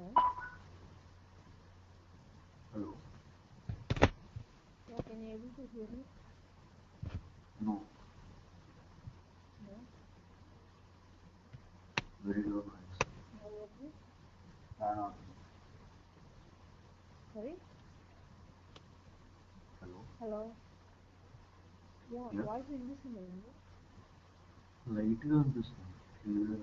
Hello. Hello. Yeah, can you able to hear me? No. No. Very low noise. Now okay. Uh, Sorry. Hello. Hello. Yeah, Yeah. voice వినిపిస్తుందండి. Light గా అనిపిస్తుంది. Clear.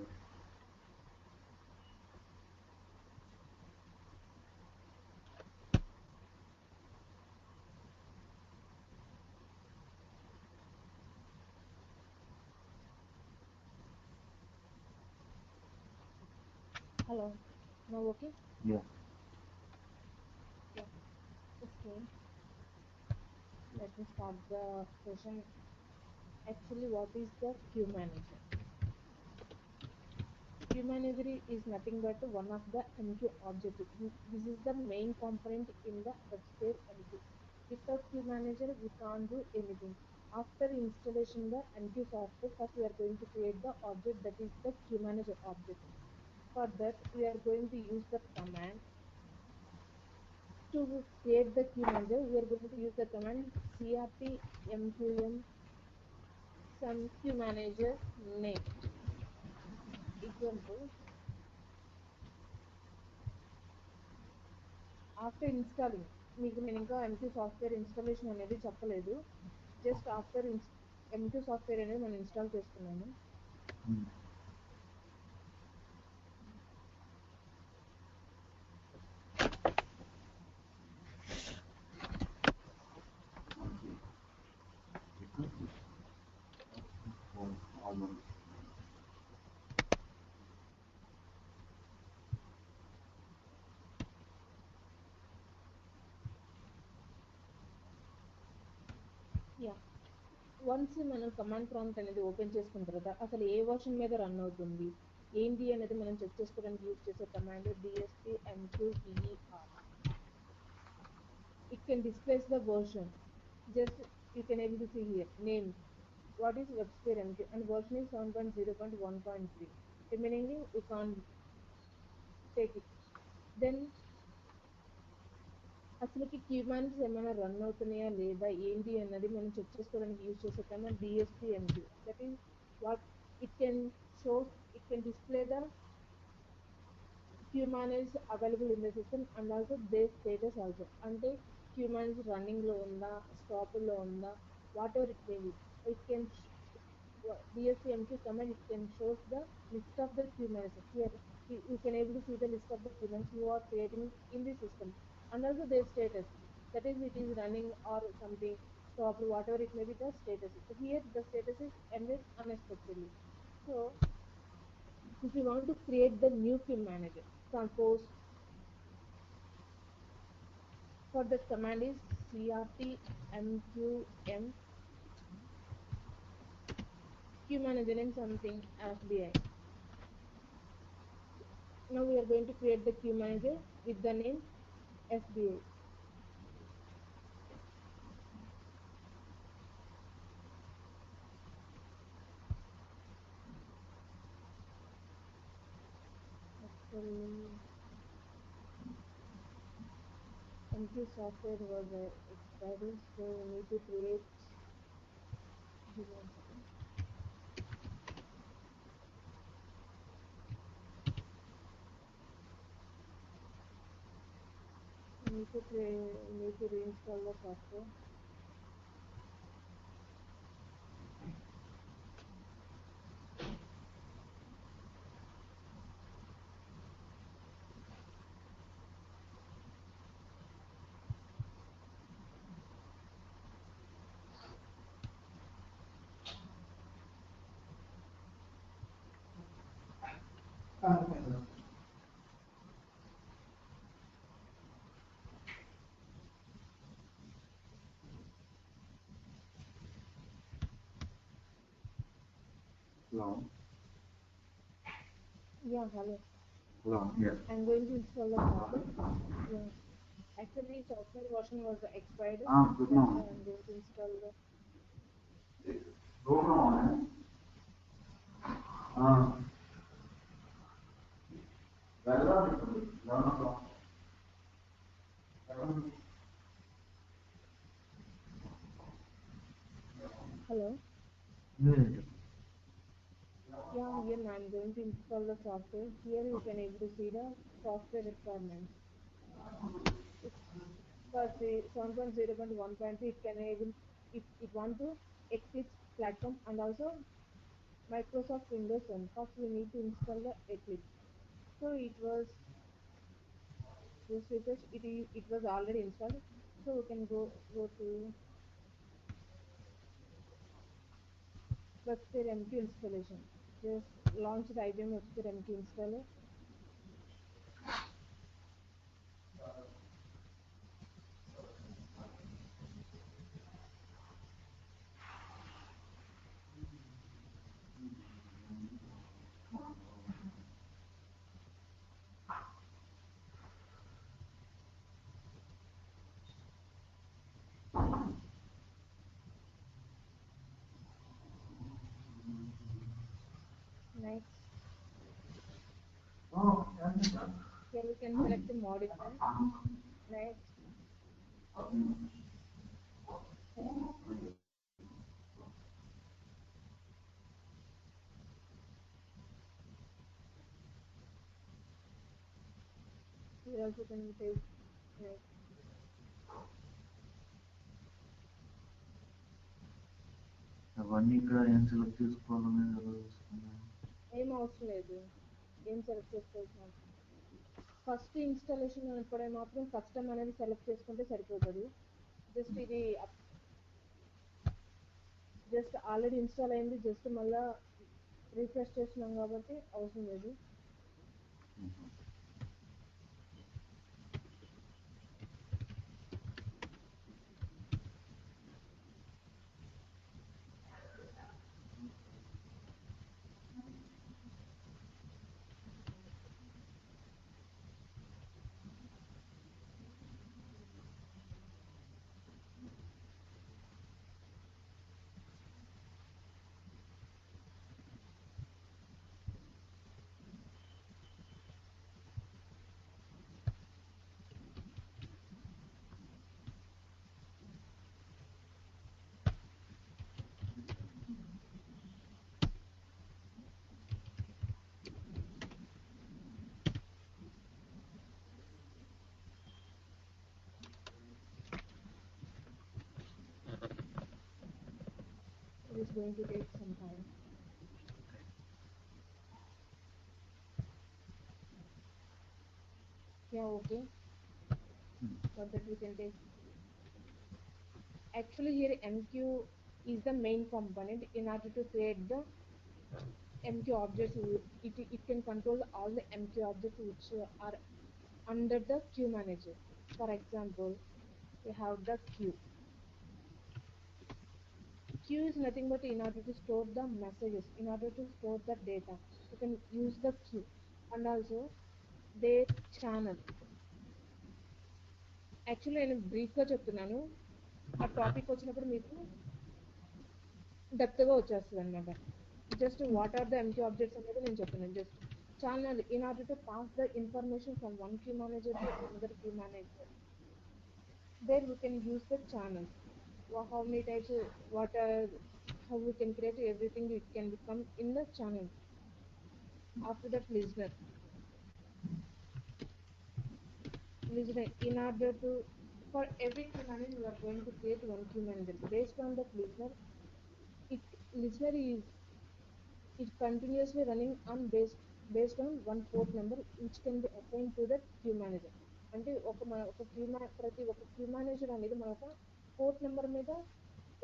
Hello. Now okay. Yeah. Yeah. Okay. Let me start the session. Actually, what is the queue manager? Queue manager is nothing but one of the MQ object. This is the main component in the WebSphere MQ. Without queue manager, we can't do anything. After installation the MQ software, first we are going to create the object that is the queue manager object. For that, we are going to use the command. To create the queue manager, we are going to use the command crt mqm some queue manager name equal to. After installing మీకు నేను ఇంకా MQ software installation అనేది చెప్పలేదు. Just after MQ software అనేది మనం install చేసుకున్నాము. Yeah once మనం command prompt అనేది ఓపెన్ చేసుకున్న తర్వాత అసలు ఏ వర్షన్ మీద రన్ అవుతుంది ఏంటి అనేది మనం చెక్ చేసుకోవడానికి యూజ్ చేసే command dspmqver. It can displays the version. Just you can able to see here name what is WebSphere MQ and version is 7.0.1.3. Remaining we can't take it. Then అసలుకి queue managers ఏమైనా run అవుతున్నాయా లేదా ఏంటి అన్నది మనం check చేసుకోవడానికి use చేసే command DSP MQ. That is what it can show, it can display the queue manager available in the system and also the status also. అంటే క్యూ మేనేజర్ రన్నింగ్ లో ఉందా, స్టాప్ లో ఉందా, whatever it may be. It can DSP MQ command, it can shows the list of the queue managers. Here you can able to see the list of the queue managers who are creating in the system and also their status. That is, it is running or something stopped, whatever it may be the status. Here the status is ended unexpectedly. So if you want to create the new queue manager, suppose for the command is crt mqm queue manager name something FBI. Now we are going to create the queue manager with the name SBI. Actually, MQ software was expired, so we need to create. Give me one second. We need to reinstall the software. Hello. Yeah, hello. Hello. Yeah. I'm going to install the software. Yeah. Actually, software version was expired. Good That's why morning. I'm going to install the. Go on. Well, Hello. Good. Yeah, here I'm going to install the software. Here you can able to see the software requirements. It's for say 7.0.1.3 it can enable if it want to Eclipse platform and also Microsoft Windows 10. First we need to install the Eclipse. So it was just refresh. It was already installed. So we can go to WebSphere MQ installation. Just launch the IBM WebSphere MQ installer. Next, here we can select the modify. Next, here also can take next. అవన్నీ ఇక్కడ ఏం select చేసుకోవాలని ఎలా చూసుకున్నాను? ఏం అవసరం లేదు, ఏం సెలెక్ట్ చేసుకోవాల్సిన అవసరం. ఫస్ట్ ఇన్స్టాలేషన్ అప్పుడే మాత్రం కస్టమ్ అనేది సెలెక్ట్ చేసుకుంటే సరిపోతుంది. జస్ట్ ఇది జస్ట్ ఆల్రెడీ ఇన్స్టాల్ అయింది, జస్ట్ మళ్ళీ రీఫ్రెష్ చేస్తున్నాం కాబట్టి అవసరం లేదు. It is going to take some time. Yeah, okay. For that we can take. Actually, here MQ is the main component. In order to create the MQ objects, it can control all the MQ objects which are under the queue manager. For example, we have the queue. Queue is nothing but in order to store the messages, in order to store the data, you can use the queue. And also their channel. Actually నేను బ్రీఫ్గా చెప్తున్నాను, ఆ topic వచ్చినప్పుడు మీకు డెప్త్గా వచ్చేస్తుంది అనమాట. Just what are the MQ objects అనేది నేను చెప్తున్నాను. Just channel in order to pass the information from one queue manager to another queue manager. There we can use the channels. How many types, what are, how we can create everything, it can become in the channel. After that, listener. In order to, for every queue manager, we are going to create one queue manager. Based on that listener, it listener is it continuously running on based on one port number which can be assigned to the queue manager. అంటే ప్రతి ఒక్క queue manager అనేది మన ఒక port number మీద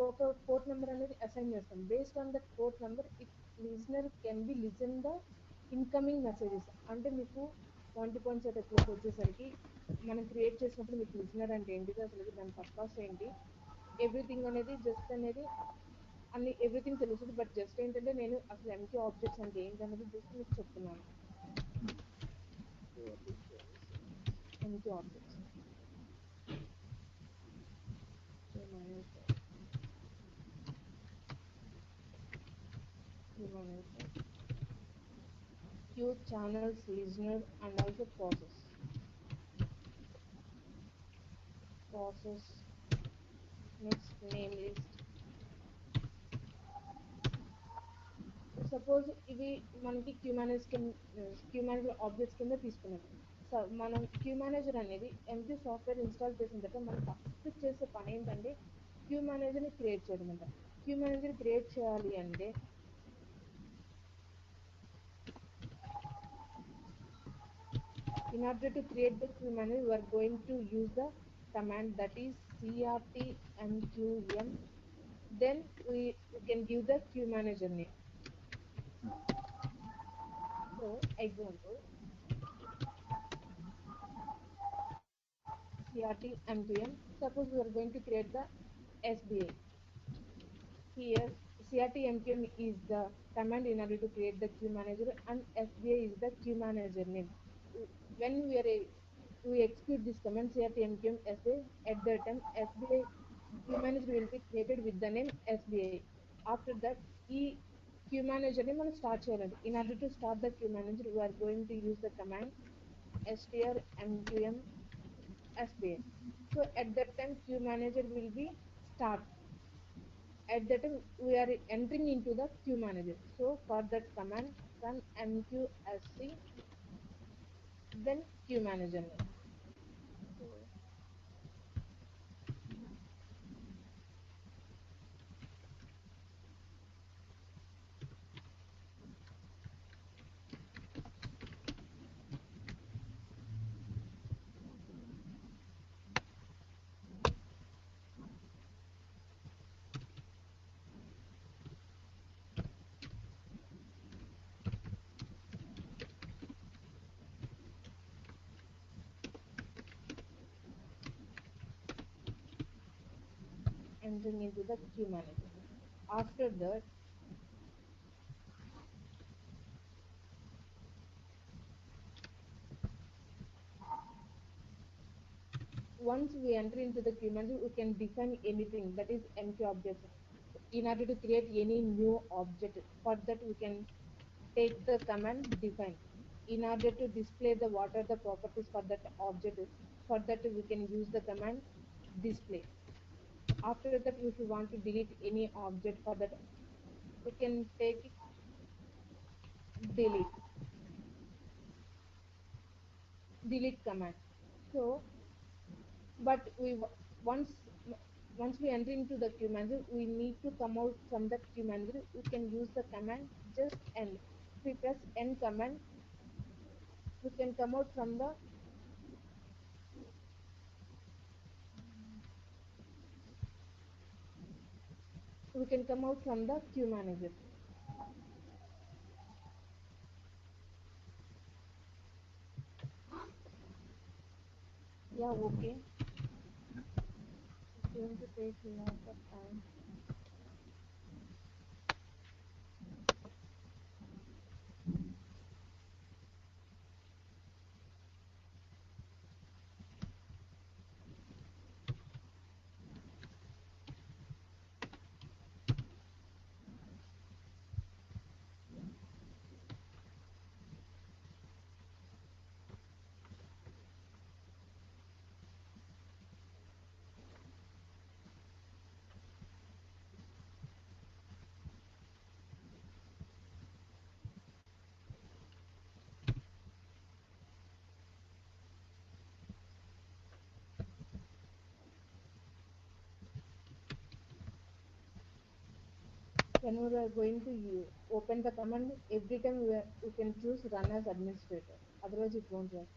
ఒక port number అనేది assign చేస్తాం. Based on that port number it listener can be listen the incoming messages. అంటే మీకు 1.0 సెటప్లోకి వచ్చేసరికి మనం క్రియేట్ చేసినప్పుడు మీకు లిజనర్ అంటే ఏంటిది, అసలు దాని పర్పస్ ఏంటి, ఎవ్రీథింగ్ అనేది జస్ట్ అనేది అన్ని ఎవ్రీథింగ్ తెలుస్తుంది. బట్ జస్ట్ ఏంటంటే నేను అసలు ఎంక్యూ ఆబ్జెక్ట్స్ అంటే ఏంటనేది జస్ట్ మీకు చెప్తున్నాను. MQ objects queue, channels, listener and also process. process. Next, name list. Suppose ఇవి మనకి క్యూ మేనేజర్ ఆబ్జెక్ట్స్ కింద తీసుకున్నాం. సో మనం క్యూ మేనేజర్ అనేది ఎంటీ సాఫ్ట్వేర్ ఇన్స్టాల్ చేసిన తర్వాత మనం ఫస్ట్ చేసే పని ఏంటంటే క్యూ మేనేజర్ని క్రియేట్ చేయడం అంట. క్యూ మేనేజర్ క్రియేట్ చేయాలి అంటే in order to create the queue manager, we are going to use the command that is crtmqm. Then we can give the queue manager name. So example, crtmqm. Suppose we are going to create the SBA. Here crtmqm is the command in order to create the queue manager, and SBA is the queue manager name. When we execute this command crtmqm SBA, at that time SBA queue manager will be created with the name SBA. After that, ఈ queue manager ని మనం start చేయాలండి. In order to start the queue manager, we are going to use the command strmqm SBA. So at that time queue manager will be start. At that time we are entering into the queue manager. So for that command, run mqsc, then queue manager name. So, entering into the queue manager. After that, once we enter into the queue manager, we can define anything, that is mq object. In order to create any new object, for that we can take the command define. In order to display the what are the properties for that object, for that we can use the command display. After that, if you want to delete any object, for that we can take it delete command. So but once once we enter into the queue manager, we need to come out from the queue manager. We can use the command just n. If we press n command, we can come out from the queue manager. Yeah, okay. It's going to take a lot of time. When we are going to open the command, every time we can choose run as administrator, otherwise it won't work.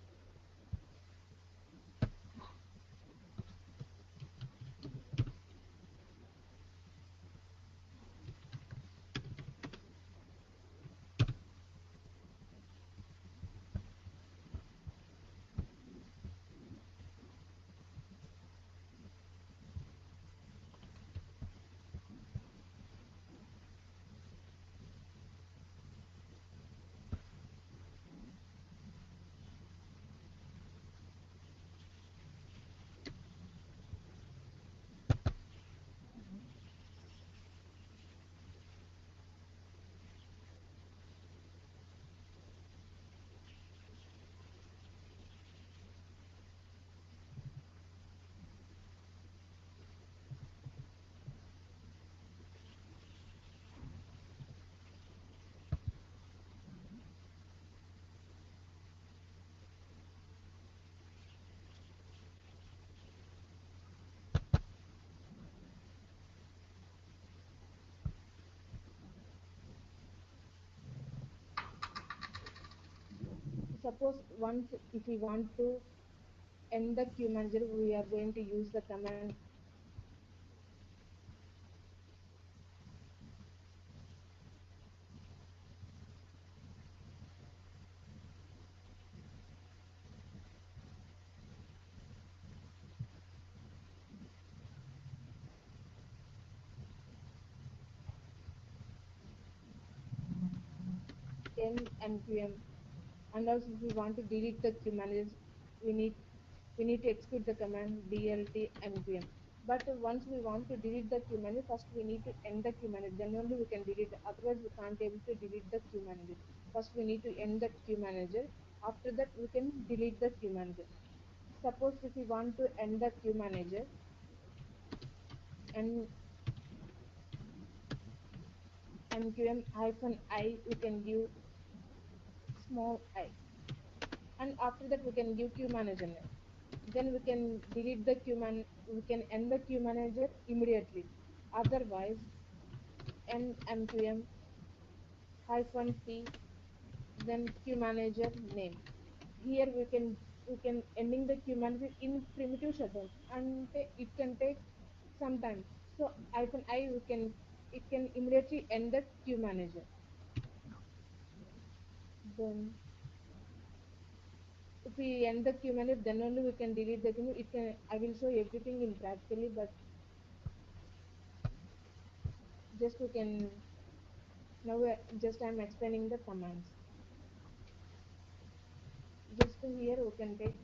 Suppose once if we want to end the queue manager, we are going to use the command end mqm. And also if we want to delete the queue manager, we need we need to execute the command dlt mqm. But once we want to delete the queue manager, first we need to end the queue manager, then only we can delete it. Otherwise we can't able to delete the queue manager. First we need to end the queue manager, after that we can delete the queue manager. Suppose if we want to end the queue manager, and mqm hyphen I, we can give small I, and after that we can give queue manager name. Then we can delete the we can end the queue manager immediately. Otherwise end mqm hyphen p, then queue manager name. Here we can ending the queue manager in primitive shutdown, and it can take some time. So hyphen I, we can it can immediately end the queue manager. Then if we end the queue manager, then only we can delete the queue. It can I will show everything in practically, but just we can now just I'm explaining the commands. Just here we can take,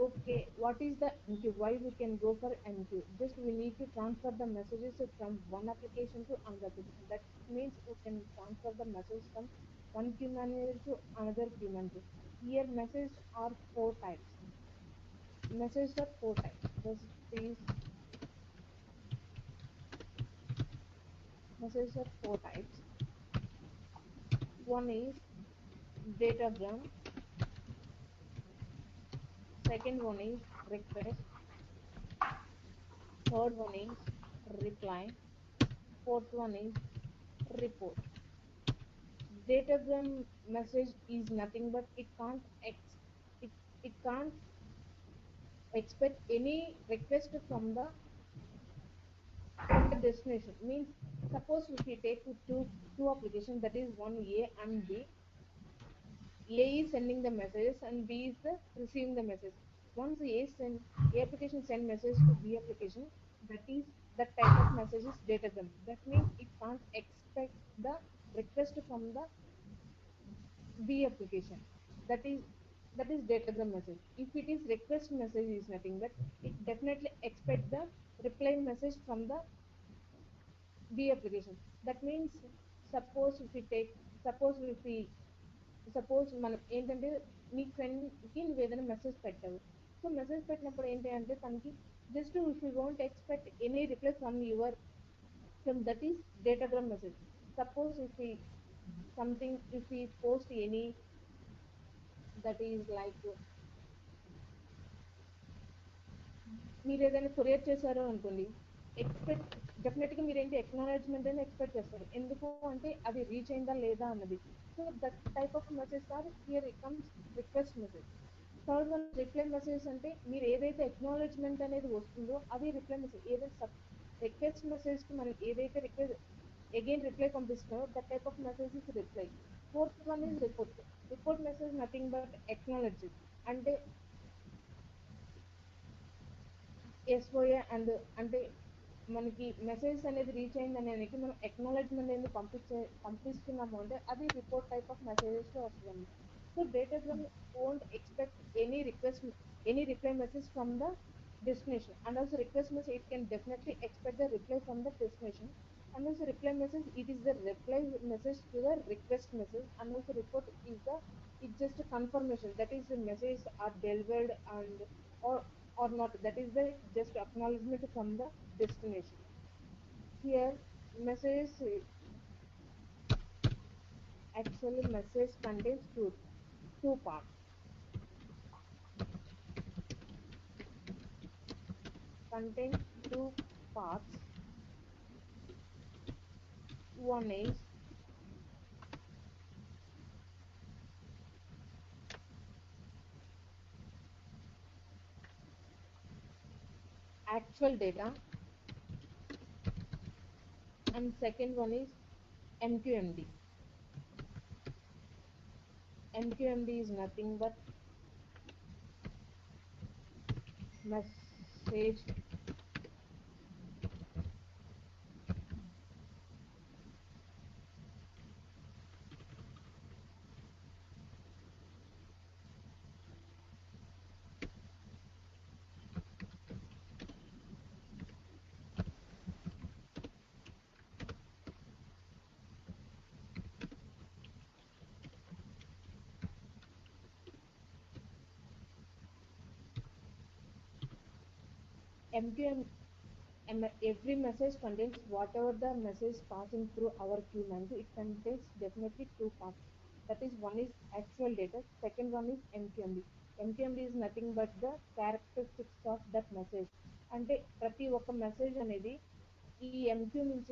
okay, what is the MQ? Why we can go for MQ? Just we need to transfer the messages from one application to another application. That means we can transfer the message from one queue manager to another queue manager. Here messages are four types. Messages are four types. These messages are four types. One is datagram. Second one is request. Third one is reply. Fourth one is report. Datagram message is nothing but it, it can't expect any request from the destination. Means suppose if we take two applications, that is one A and B. A is sending the messages and B is the receiving the message. Once A application send message to B application, that is that type of message is datagram. That means it can't expect the request from the B application. That is datagram message. If it is request message is nothing but it definitely expect the reply message from the B application. That means suppose if we take suppose if we suppose మనం ఏంటంటే నీ ఫ్రెండ్కి నువ్వు ఏదైనా message పెట్టావు. So message పెట్టినప్పుడు ఏంటి అంటే తనకి just if you won't expect any reply from that is datagram message. Suppose if we post any, that is like మీరు ఏదైనా కొరియర్ చేశారో అనుకోండి, ఎక్స్పెక్ట్ డెఫినెట్గా మీరు ఏంటి ఎక్నాలజ్మెంట్ అని ఎక్స్పెక్ట్ చేస్తారు. ఎందుకు అంటే అది రీచ్ అయిందా లేదా అన్నది. So that type of message are here it comes request message. Third one reply message, అంటే మీరు ఏదైతే ఎక్నాలజ్మెంట్ అనేది వస్తుందో అది రిప్లై మెసేజ్. ఏదైతే రిక్వెస్ట్ మెసేజ్కి మనం ఏదైతే అగైన్ రిప్లై పంపిస్తున్నారో that type of message is reply. Fourth one is report. Report message nothing but acknowledge, అంటే ఎస్ఓఏ అండ్ అంటే మనకి మెసేజ్ అనేది రీచ్ అయింది అనేది మనం ఎక్నాలజ్మెంట్ అనేది పంపిస్తున్నాము అంటే అది రిపోర్ట్ టైప్ ఆఫ్ మెసేజెస్ లో వస్తుంది. So datagram won't expect any reply message from the destination, and also request message it can definitely expect the reply from the destination, and also reply message it is the reply message to the request message, and also report is the it's just a confirmation that is the message are delivered and or or not, that is the just acknowledgement from the destination. Here message actually message contains two parts. Contains two parts. One is actual data, and second one is MQMD. MQMD is nothing but message MQM. Every message contains whatever the message passing through our queue manager. It contains definitely two parts. That is, one is actual data, second one is MQMD. MQMD is nothing but the characteristics of that message. అంటే ప్రతి ఒక్క message అనేది ఈ MQ నుంచి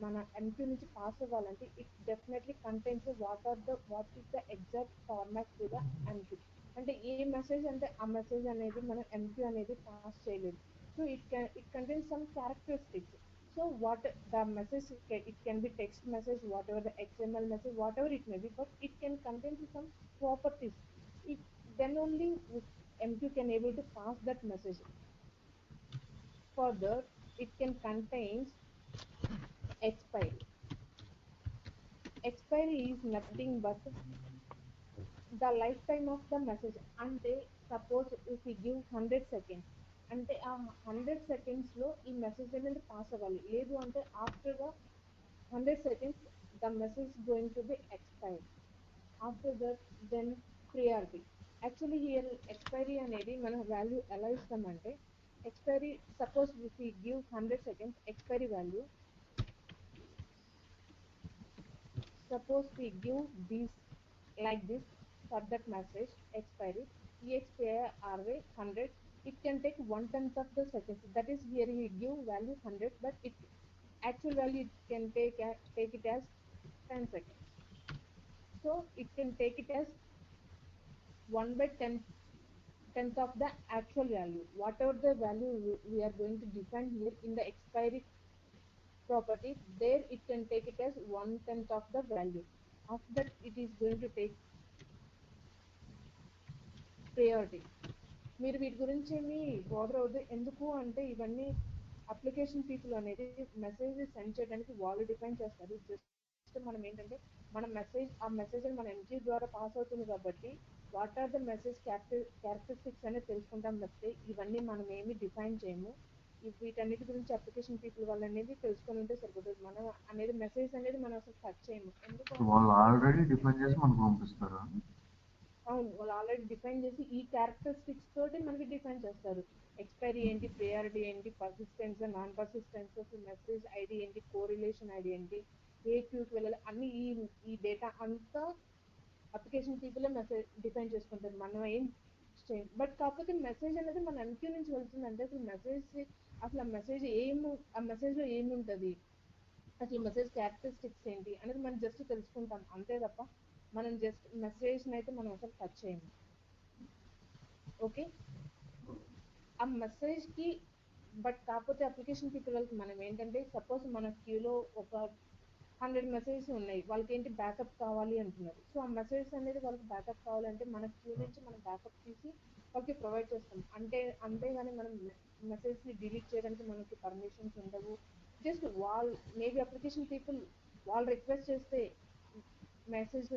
మన MQ నుంచి pass అవ్వాలంటే it definitely contains what is the exact format to the MQ. అంటే ఏ మెసేజ్ అంటే ఆ మెసేజ్ అనేది మనం ఎంక్యూ అనేది పాస్ చేయలేదు. So it contains some characteristics. So what the message it can be text message, whatever the XML message, whatever it may be, but it can contain some properties. It, then only MQ can able to pass that message. Further, it can contain expiry. Expiry is nothing but the lifetime of the message. అంటే suppose if you give 100 seconds, అంటే ఆ 100 seconds లో ఈ message అనేది pass అవ్వాలి. లేదు అంటే after the 100 seconds the message going to be expired. After that then priority. Actually here expiry అనేది మనం వాల్యూ ఎలా ఇస్తామంటే expiry suppose if you give 100 seconds expiry value, suppose we give this like this for that message expiry EXPIRY 100. It can take 1/10 of the seconds. That is, here we give value 100, but it actual value it can take it as 10 seconds. So it can take it as 1/10th of the actual value. Whatever the value we are going to define here in the expiry property, there it can take it as 1/10th of the value. After that it is going to take priority. మీరు వీటి గురించి ఏమి border అవ్వద్దు. ఎందుకు అంటే ఇవన్నీ application people అనేది message send చేయడానికి వాళ్ళు డిఫైన్ చేస్తారు. జస్ట్ మనం ఏంటంటే మన ఆ మెసేజ్ మన ఎంజీ ద్వారా పాస్ అవుతుంది కాబట్టి what are the message characteristics అనేది తెలుసుకుంటాం తప్పితే ఇవన్నీ మనం ఏమి డిఫైన్ చేయము. వీటన్నిటి గురించి అప్లికేషన్ పీపుల్ వాళ్ళు అనేది తెలుసుకొని ఉంటే సరిపోతుంది. మనం అనేది మెసేజ్ అనేది మనం అసలు టచ్ చేయము. ఎందుకు వాళ్ళు ఆల్రెడీ డిఫైన్ చేసి మనకు పంపిస్తారా? అవును, వాళ్ళు ఆల్రెడీ డిఫైన్ చేసి ఈ క్యారెక్టరిస్టిక్స్ తోటి మనకి డిఫైన్ చేస్తారు. ఎక్స్పైరీ ఏంటి, ప్రియారిటీ ఏంటి, persistence, non persistence, message ID ఏంటి, కోరిలేషన్ ఐడి ఏంటి, ఏ క్యూకి వెళ్ళాలి, అన్ని ఈ డేటా అంతా అప్లికేషన్ పీపుల్ మెసేజ్ డిఫైన్ చేసుకుంటారు. మనం ఏం చేయం. బట్ కాకపోతే మెసేజ్ అనేది మన ఎంక్యూ నుంచి వెళ్తుందంటే అసలు ఆ మెసేజ్ ఆ మెసేజ్ లో ఏముంటది, అసలు మెసేజ్ క్యారెక్టరిస్టిక్స్ ఏంటి అనేది మనం జస్ట్ తెలుసుకుంటాం అంతే తప్ప మనం జస్ట్ మెసేజ్ అయితే మనం అసలు టచ్ చేయము. ఓకే, ఆ మెసేజ్ కి బట్ కాకపోతే అప్లికేషన్ పీపుల్ వాళ్ళకి మనం ఏంటంటే సపోజ్ మన క్యూలో ఒక 100 మెసేజెస్ ఉన్నాయి, వాళ్ళకి ఏంటి బ్యాకప్ కావాలి అంటున్నారు. సో ఆ మెసేజ్ అనేది వాళ్ళకి బ్యాకప్ కావాలంటే మన క్యూ నుంచి మనం బ్యాకప్ తీసి వాళ్ళకి ప్రొవైడ్ చేస్తాం. అంతేగాని మనం మెసేజ్ ని డిలీట్ చేయడానికి మనకి పర్మిషన్స్ ఉండవు. జస్ట్ మేబీ అప్లికేషన్ పీపుల్ వాళ్ళు రిక్వెస్ట్ చేస్తే మెసేజ్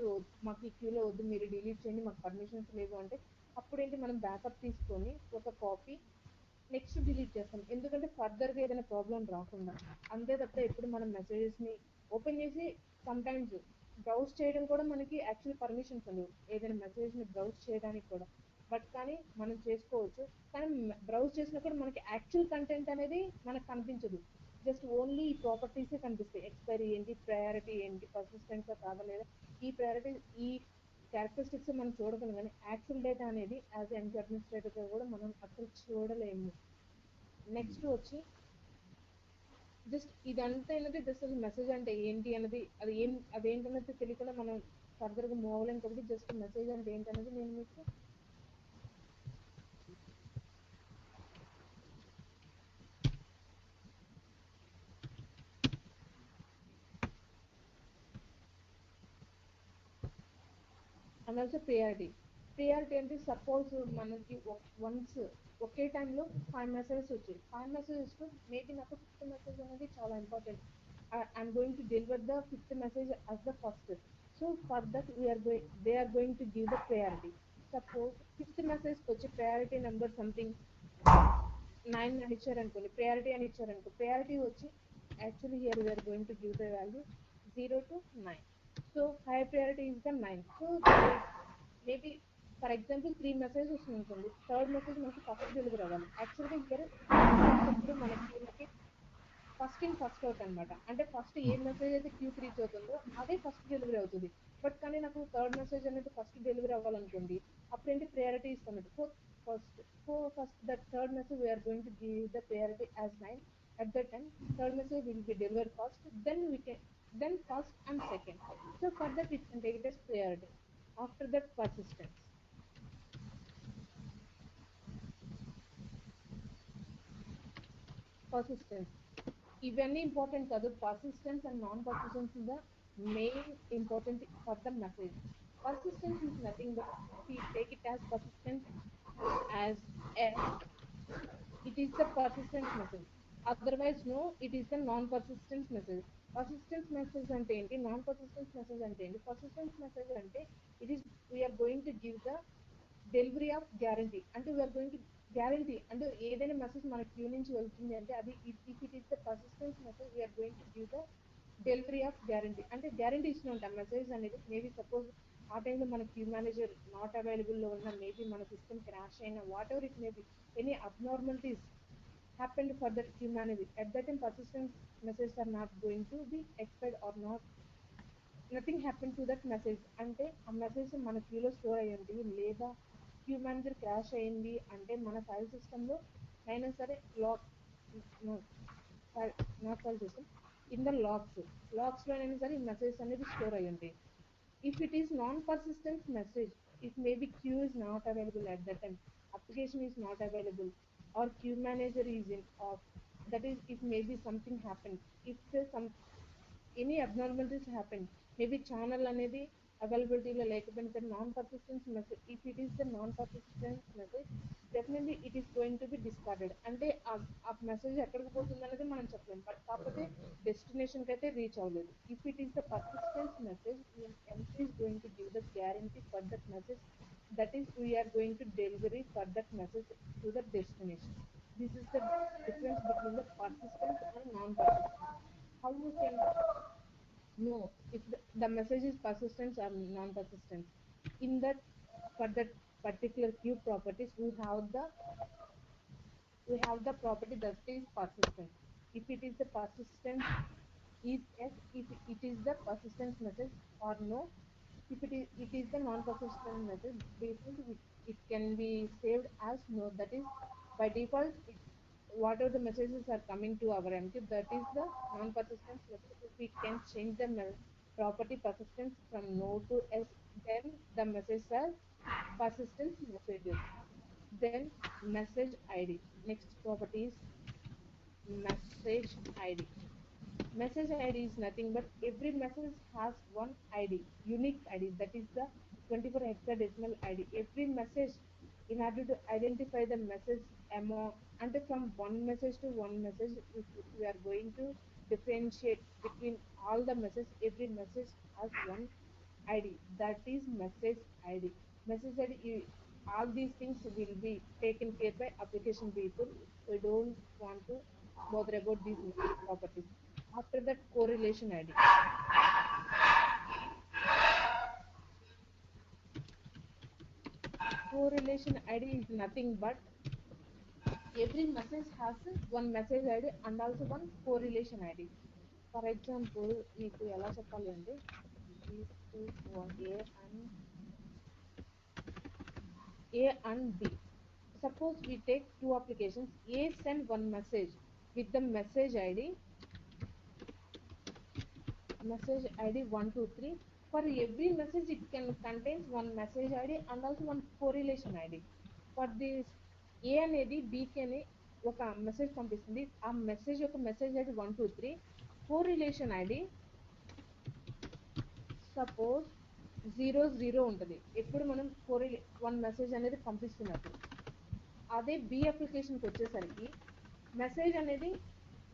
మాకు ఈ క్యూలో వద్దు, మీరు డిలీట్ చేయండి, మాకు పర్మిషన్స్ లేవు అంటే అప్పుడు ఏంటి మనం బ్యాకప్ తీసుకొని ఒక కాపీ నెక్స్ట్ డిలీట్ చేస్తాం. ఎందుకంటే ఫర్దర్గా ఏదైనా ప్రాబ్లం రాకుండా. అంతే తప్ప ఎప్పుడు మనం మెసేజెస్ ని ఓపెన్ చేసి సమ్ టైమ్స్ బ్రౌజ్ చేయడం కూడా మనకి యాక్చువల్ పర్మిషన్స్ ఉండవు, ఏదైనా మెసేజ్ ని బ్రౌజ్ చేయడానికి కూడా. బట్ కానీ మనం చేసుకోవచ్చు. కానీ బ్రౌజ్ చేసినా కూడా మనకి యాక్చువల్ కంటెంట్ అనేది మనకు కనిపించదు. జస్ట్ ఓన్లీ ఈ ప్రాపర్టీస్ కనిపిస్తాయి. ఎక్స్పైరీ ఏంటి, ప్రయారిటీ ఏంటి, పర్సిస్టెన్స్ కాదా లేదా, ఈ ప్రయారిటీ ఈ క్యారెక్టరిస్టిక్స్ మనం చూడగలం. కానీ యాక్చువల్ డేటా అనేది యాజ్ ఎంపీ అడ్మినిస్ట్రేటర్ గా కూడా మనం అసలు చూడలేము. నెక్స్ట్ వచ్చి జస్ట్ ఇదంతా ఏంటంటే జస్ట్ అసలు మెసేజ్ అంటే ఏంటి అనేది అదేంటనేది తెలియకుండా మనం ఫర్దర్ గా మూవ్ అవ్వలేం. కాబట్టి జస్ట్ మెసేజ్ అంటే ఏంటనేది నేను మీకు అండ్ ఆల్సో ప్రియారిటీ. ప్రియారిటీ అంటే సపోజ్ మనకి వన్స్ ఒకే టైంలో 5 మెసేజెస్ వచ్చాయి. 5 మెసేజెస్ మేబీ నాకు ఫిఫ్త్ మెసేజ్ అనేది చాలా important. I'm going to deliver the fifth message as the first. So for that they are going to give the priority. Suppose fifth message వచ్చి priority number something 9 అని ఇచ్చారనుకోండి, priority అని ఇచ్చారనుకో, priority వచ్చి actually here we are going to give the value 0 to 9. So high priority is the 9. So maybe for example 3 messages ఉంటుంది, third message మనకి first delivery అవ్వాలి. యాక్చువల్గా here ఇప్పుడు మనకి ఫస్ట్ ఇన్ ఫస్ట్ అవుట్ అనమాట. అంటే ఫస్ట్ ఏ message అయితే క్యూకి reach అవుతుందో అదే ఫస్ట్ డెలివరీ అవుతుంది. బట్ కానీ నాకు థర్డ్ మెసేజ్ అనేది ఫస్ట్ డెలివరీ అవ్వాలనుకోండి, అప్పుడు ఏంటి ప్రియారిటీ ఇస్తాను. First that third message we're going to give the priority as 9. At that time third message will be delivered first, then first and second. So for that it can take it as priority. After that persistence ఇవన్నీ important కాదు. Persistence and non persistence is the main important for the message. Persistence is nothing but we take it as persistence as s, it is the persistent message. Otherwise no, it is the non persistent message. Persistent message ante enti, non persistent message ante enti. Persistent message ante it is we are going to give the delivery of guarantee. అంటే we're going to guarantee అంటే ఏదైనా message మన queue నుంచి వెళ్తుంది అంటే అది if it is the persistence message we're going to give the delivery of guarantee. అంటే guarantee ఇచ్చిన ఉంటాం మెసేజ్ అనేది. మేబీ సపోజ్ ఆ టైంలో మన క్యూ మేనేజర్ నాట్ అవైలబుల్లో ఉన్న, మేబీ మన సిస్టమ్ క్రాష్ అయినా, what ever it maybe, any abnormalities happened for that queue manager. At that time, persistent messages are not going to be expired or not. Nothing happened to that message. అంటే ఆ message మన క్యూలో store అయ్యింది, లేదా queue manager crash అయ్యింది అంటే మన file సిస్టంలో అయినా సరే not file system in the లాగ్స్లో అయినా సరే ఈ మెసేజ్ అనేది స్టోర్ అయ్యి ఉంటాయి. If it is non-persistent message, it maybe queue is not available at that time, application is not available, or queue manager is in off. That is, if maybe something happened, if there's some any abnormalities happen, maybe channel అనేది అవైలబిలిటీలో లేకపోయినా సరే non persistence message, if it is the non persistence message definitely it is going to B discarded. అంటే ఆ message ఎక్కడికి పోతుంది అనేది మనం చెప్పలేము, బట్ కాకపోతే డెస్టినేషన్కి అయితే రీచ్ అవ్వలేదు. If it is the persistence message, MC is going to give the guarantee for that message, that is we're going to delivery for that message to the destination. This is the difference between the persistence and non-persistence. How you can know if the message is persistent or non-persistent? In that, for that particular queue properties, we have the property that is persistent. If it is the persistent is yes, if it is the persistence message, or no, if it is the non-persistent message, default it can be saved as no. That is by default whatever the messages are coming to our MQ, that is the non-persistence message. If we can change the property persistence from no to s, then the messages are persistence messages. Then message ID. Next property is message ID. Message ID is nothing but every message has one ID, unique ID, that is the 24 hexadecimal ID. Every message, in order to identify the message among, and from one message to one message, if we are going to differentiate between all the messages, every message has one ID, that is message ID. Message ID, all these things will be taken care by application people. We don't want to bother about these properties. After that, correlation ID. Correlation ID is nothing but every message has one message ID and also one correlation ID. For example, మీకు ఎలా చెప్పాలి అంటే A and B. Suppose we take two applications. A send one message with the message ID 123. For every message it can contains one message ID and also one correlation ID. For this A అనేది Bకి అని ఒక message పంపిస్తుంది. ఆ message యొక్క message ID 123, correlation ID suppose zero ఉంటుంది ఎప్పుడు మనం one message అనేది పంపిస్తున్నప్పుడు. అదే బి అప్లికేషన్కి వచ్చేసరికి మెసేజ్ అనేది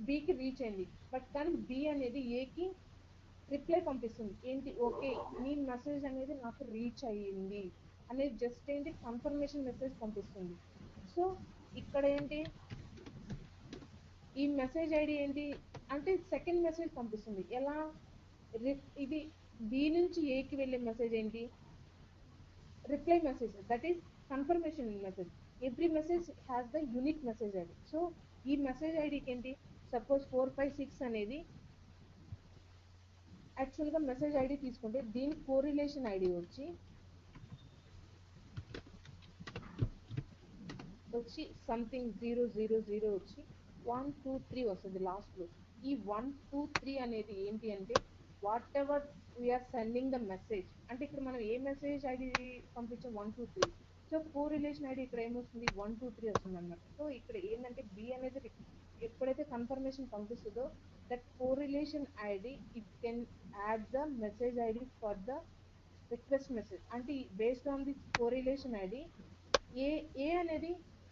బికి రీచ్ అయింది, బట్ కానీ బి అనేది ఏకి రిప్లై పంపిస్తుంది. ఏంటి, ఓకే నీ మెసేజ్ అనేది నాకు రీచ్ అయ్యింది అనేది జస్ట్ ఏంటి కన్ఫర్మేషన్ మెసేజ్ పంపిస్తుంది. సో ఇక్కడ ఏంటి, ఈ మెసేజ్ ఐడి ఏంటి అంటే సెకండ్ మెసేజ్ పంపిస్తుంది. ఎలా, ఇది బి నుంచి ఏకి వెళ్ళే మెసేజ్ ఏంటి, reply message, that is confirmation message. Every message has the unique message id. So ఈ మెసేజ్ ఐడికి ఏంటి, సపోజ్ 456 అనేది యాక్చువల్గా మెసేజ్ ఐడి తీసుకుంటే దీని కోరిలేషన్ ఐడి వచ్చి సంథింగ్ 000 వచ్చి 123 వస్తుంది లాస్ట్లో. ఈ 123 అనేది ఏంటి అంటే whatever we're sending the message, అంటే ఇక్కడ మనం ఏ మెసేజ్ ఐడి పంపించాం 123. సో కోరిలేషన్ ఐడి ఇక్కడ ఏమొస్తుంది 123 వస్తుంది అనమాట. సో ఇక్కడ ఏంటంటే బి అనేది ఎప్పుడైతే కన్ఫర్మేషన్ పంపిస్తుందో that correlation ID it can add the message ID for the request message. అంటే based on the correlation ID A A అనేది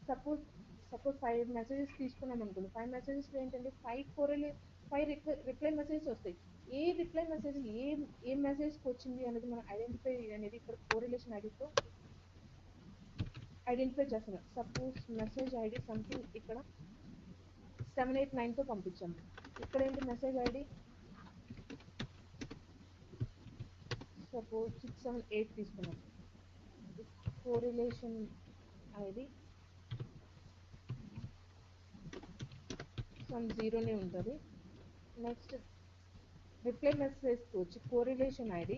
సపోజ్ 5 మెసేజెస్ తీసుకున్నాం అనుకోండి, 5 మెసేజెస్ ఏంటంటే 5 రిప్లై మెసేజెస్ వస్తాయి. ఏ రిప్లై మెసేజ్ ఏ మెసేజ్కి వచ్చింది అనేది మనం ఐడెంటిఫై అనేది ఇక్కడ కోరిలేషన్ ఐడితో ఐడెంటిఫై చేస్తున్నాం. సపోజ్ మెసేజ్ ఐడి సంథింగ్ ఇక్కడ 789తో పంపించాము. ఇక్కడ ఏంటి మెసేజ్ ఐడి సపోజ్ 678 తీసుకున్నాం. కోరిలేషన్ ఐడి సమ్ జీరోనే ఉంటుంది. నెక్స్ట్ రిప్లై మెసేజ్ వచ్చి కోరిలేషన్ ఐడి